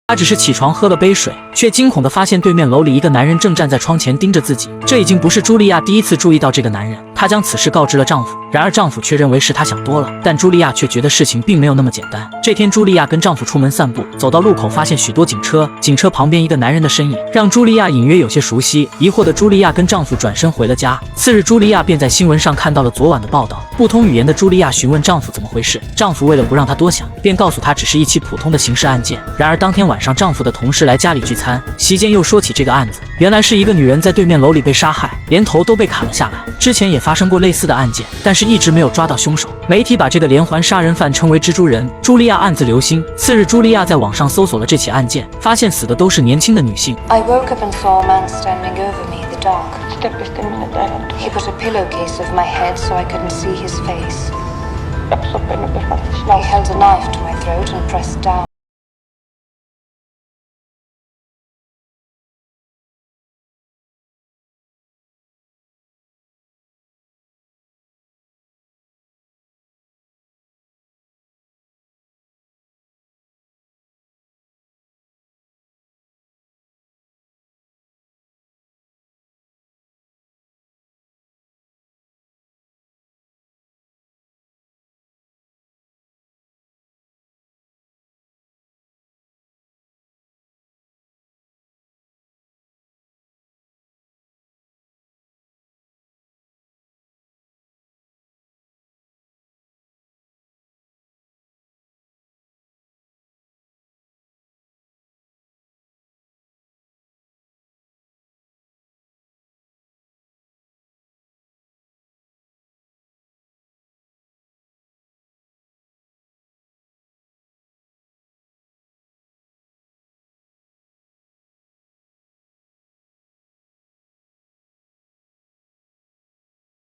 她只是起床喝了杯水，却惊恐地发现对面楼里一个男人正站在窗前盯着自己。这已经不是茱莉亚第一次注意到这个男人，她将此事告知了丈夫，然而丈夫却认为是她想多了，但茱莉亚却觉得事情并没有那么简单。这天，茱莉亚跟丈夫出门散步，走到路口发现许多警车，警车旁边一个男人的身影让茱莉亚隐约有些熟悉。疑惑的茱莉亚跟丈夫转身回了家。次日，茱莉亚便在新闻上看到了昨晚的报道。不通语言的茱莉亚询问丈夫怎么回事，丈夫为了不让她多想，便告诉她只是一起普通的刑事案件。然而当天晚上，丈夫的同事来家里聚餐，席间又说起这个案子，原来是一个女人在对面楼里被杀害，连头都被砍了下来。之前也发生过类似的案件，但是一直没有抓到凶手。媒体把这个连环杀人犯称为蜘蛛人。茱莉亚暗自留心。次日，茱莉亚在网上搜索了这起案件，发现死的都是年轻的女性。 I woke up and saw a man standing over me in the dark. He put a pillowcase over my head so I couldn't see his face. He held a knife to my throat and pressed down.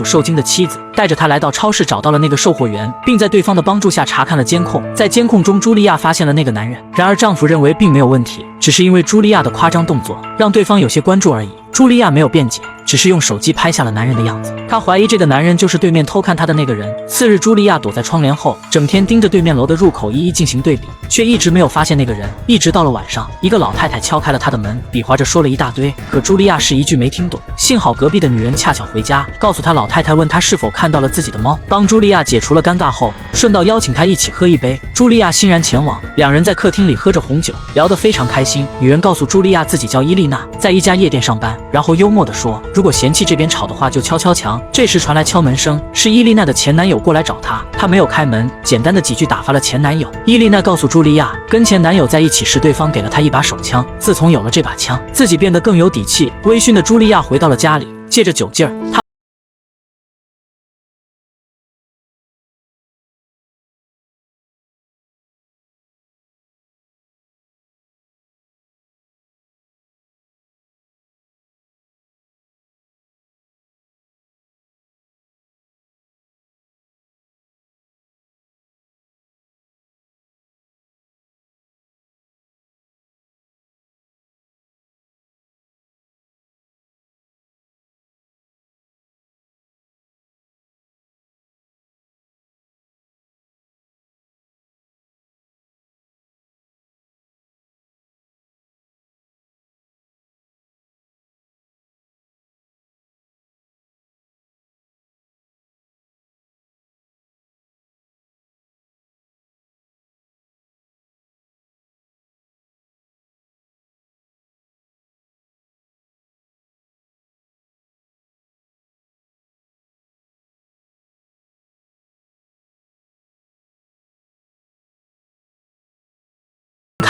受惊的妻子带着他来到超市，找到了那个售货员，并在对方的帮助下查看了监控。在监控中，茱莉亚发现了那个男人，然而丈夫认为并没有问题，只是因为茱莉亚的夸张动作让对方有些关注而已。茱莉亚没有辩解，只是用手机拍下了男人的样子。她怀疑这个男人就是对面偷看她的那个人。次日，茱莉亚躲在窗帘后，整天盯着对面楼的入口，一一进行对比，却一直没有发现那个人。一直到了晚上，一个老太太敲开了她的门，比划着说了一大堆，可茱莉亚是一句没听懂。幸好隔壁的女人恰巧回家，告诉她老太太问她是否看到了自己的猫。帮茱莉亚解除了尴尬后，顺道邀请她一起喝一杯。茱莉亚欣然前往，两人在客厅里喝着红酒，聊得非常开心。女人告诉茱莉亚自己叫伊丽娜，在一家夜店上班，然后幽默地说，如果嫌弃这边吵的话就敲敲墙。这时传来敲门声，是伊丽娜的前男友过来找她，她没有开门，简单的几句打发了前男友。伊丽娜告诉茱莉亚，跟前男友在一起时对方给了她一把手枪，自从有了这把枪，自己变得更有底气。微醺的茱莉亚回到了家里，借着酒劲儿，她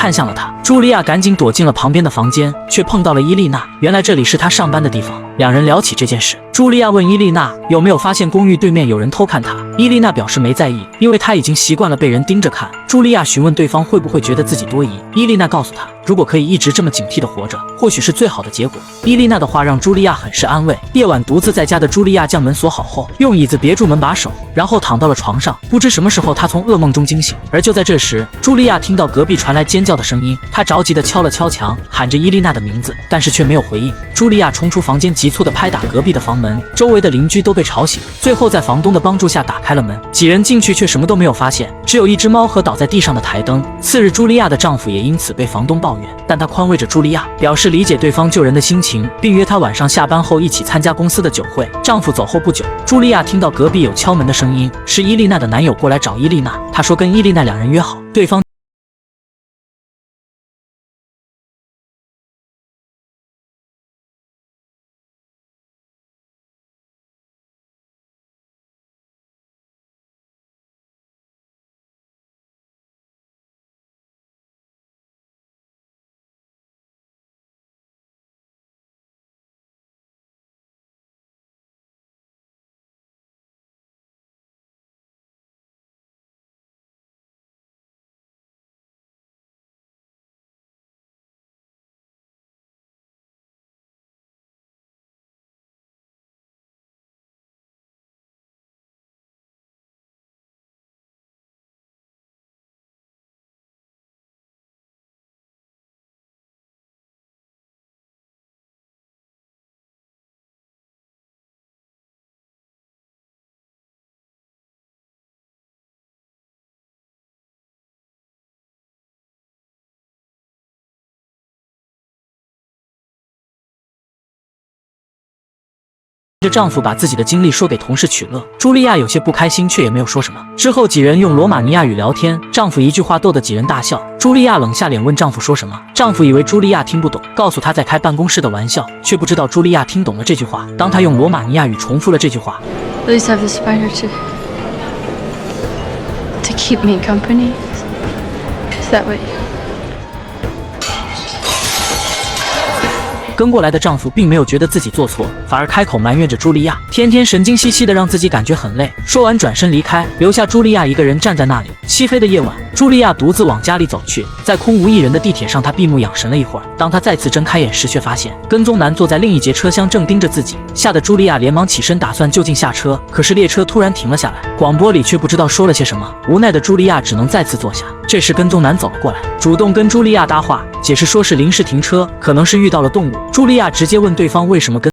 看向了他。茱莉亚赶紧躲进了旁边的房间，却碰到了伊丽娜。原来这里是她上班的地方，两人聊起这件事。茱莉亚问伊丽娜有没有发现公寓对面有人偷看她，伊丽娜表示没在意，因为她已经习惯了被人盯着看。茱莉亚询问对方会不会觉得自己多疑，伊丽娜告诉她，如果可以一直这么警惕地活着，或许是最好的结果。伊丽娜的话让茱莉亚很是安慰。夜晚独自在家的茱莉亚将门锁好后，用椅子别住门把手，然后躺到了床上。不知什么时候，她从噩梦中惊醒。而就在这时，茱莉亚听到隔壁传来尖叫的声音，她着急地敲了敲墙，喊着伊丽娜的名字，但是却没有回应。茱莉亚冲出房间，急促地拍打隔壁的房门，周围的邻居都被吵醒，最后在房东的帮助下打开了门。几人进去却什么都没有发现，只有一只猫和倒在地上的台灯。次日，茱莉亚的丈夫也因此被房东抱怨，但他宽慰着茱莉亚，表示理解对方救人的心情，并约她晚上下班后一起参加公司的酒会。丈夫走后不久，茱莉亚听到隔壁有敲门的声音，是伊丽娜的男友过来找伊丽娜。他说跟伊丽娜两人约好，对方着丈夫把自己的经历说给同事取乐，茱莉亚有些不开心，却也没有说什么。之后几人用罗马尼亚语聊天，丈夫一句话逗得几人大笑。茱莉亚冷下脸问丈夫说什么，丈夫以为茱莉亚听不懂，告诉她在开办公室的玩笑，却不知道茱莉亚听懂了这句话。当他用罗马尼亚语重复了这句话 At least have the spider to keep me company. Is that what? 跟过来的丈夫并没有觉得自己做错，反而开口埋怨着茱莉亚，天天神经兮兮的，让自己感觉很累。说完转身离开，留下茱莉亚一个人站在那里。漆黑的夜晚，茱莉亚独自往家里走去，在空无一人的地铁上，她闭目养神了一会儿。当她再次睁开眼时，却发现跟踪男坐在另一节车厢，正盯着自己。吓得茱莉亚连忙起身，打算就近下车，可是列车突然停了下来，广播里却不知道说了些什么。无奈的茱莉亚只能再次坐下。这时跟踪男走了过来，主动跟茱莉亚搭话，解释说是临时停车，可能是遇到了动物。茱莉亚直接问对方为什么跟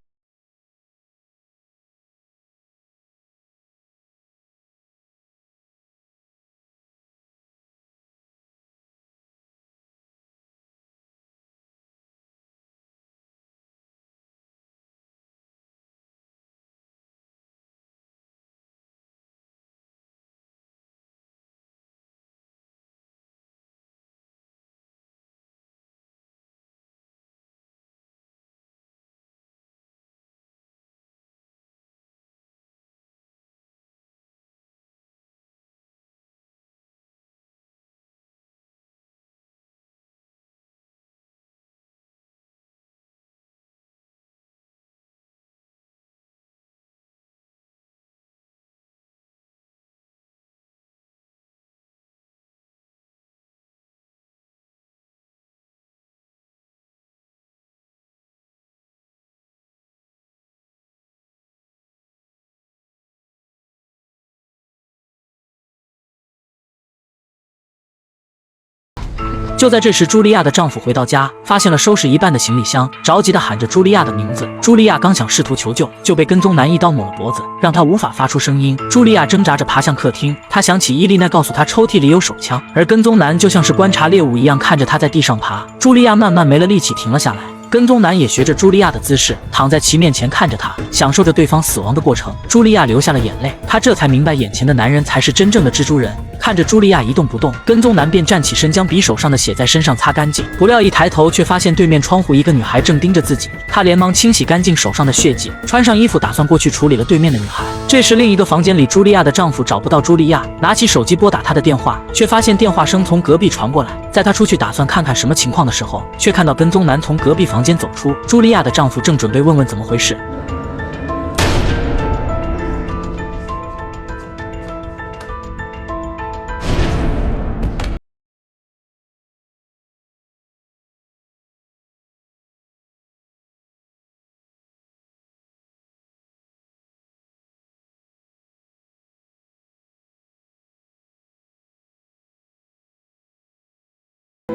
就在这时，茱莉亚的丈夫回到家，发现了收拾一半的行李箱，着急地喊着茱莉亚的名字。茱莉亚刚想试图求救，就被跟踪男一刀抹了脖子，让她无法发出声音。茱莉亚挣扎着爬向客厅，她想起伊丽娜告诉她抽屉里有手枪，而跟踪男就像是观察猎物一样看着她在地上爬。茱莉亚慢慢没了力气，停了下来。跟踪男也学着茱莉亚的姿势，躺在其面前看着她，享受着对方死亡的过程。茱莉亚流下了眼泪，她这才明白眼前的男人才是真正的蜘蛛人。看着茱莉亚一动不动，跟踪男便站起身，将匕首上的血在身上擦干净。不料一抬头，却发现对面窗户一个女孩正盯着自己。他连忙清洗干净手上的血迹，穿上衣服，打算过去处理了对面的女孩。这时，另一个房间里，茱莉亚的丈夫找不到茱莉亚，拿起手机拨打她的电话，却发现电话声从隔壁传过来。在他出去打算看看什么情况的时候，却看到跟踪男从隔壁房间走出。茱莉亚的丈夫正准备问问怎么回事，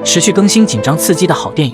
持续更新紧张刺激的好电影。